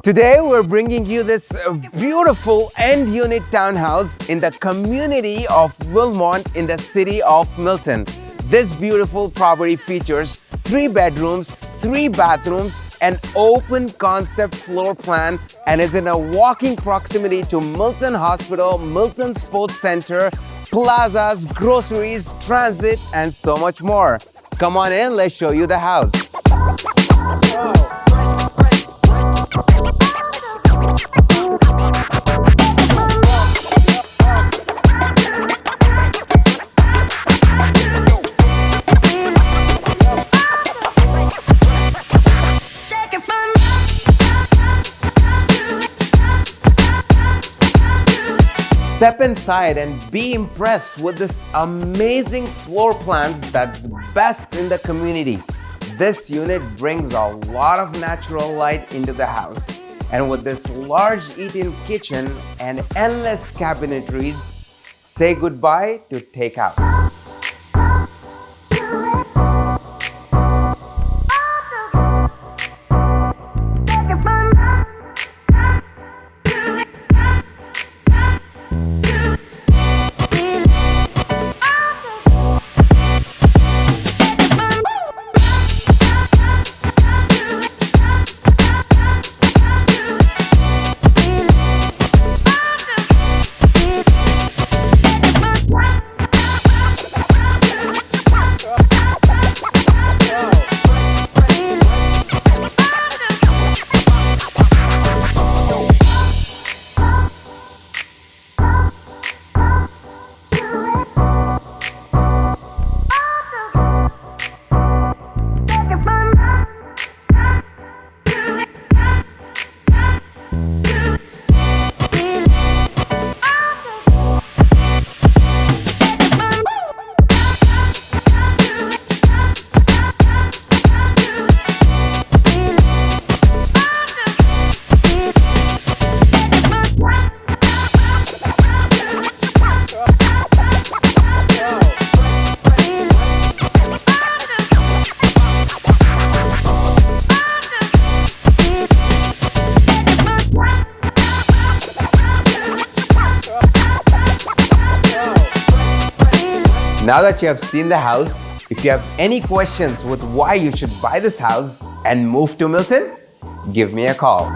Today we're bringing you this beautiful end-unit townhouse in the community of Willmott in the city of Milton. This beautiful property features 3 bedrooms, 3 bathrooms, an open concept floor plan, and is in a walking proximity to Milton Hospital, Milton Sports Center, plazas, groceries, transit, and so much more. Come on in, let's show you the house. Step inside and be impressed with this amazing floor plans that's best in the community. This unit brings a lot of natural light into the house. And with this large eat-in kitchen and endless cabinetries, say goodbye to takeout. Now that you have seen the house, if you have any questions with why you should buy this house and move to Milton, give me a call.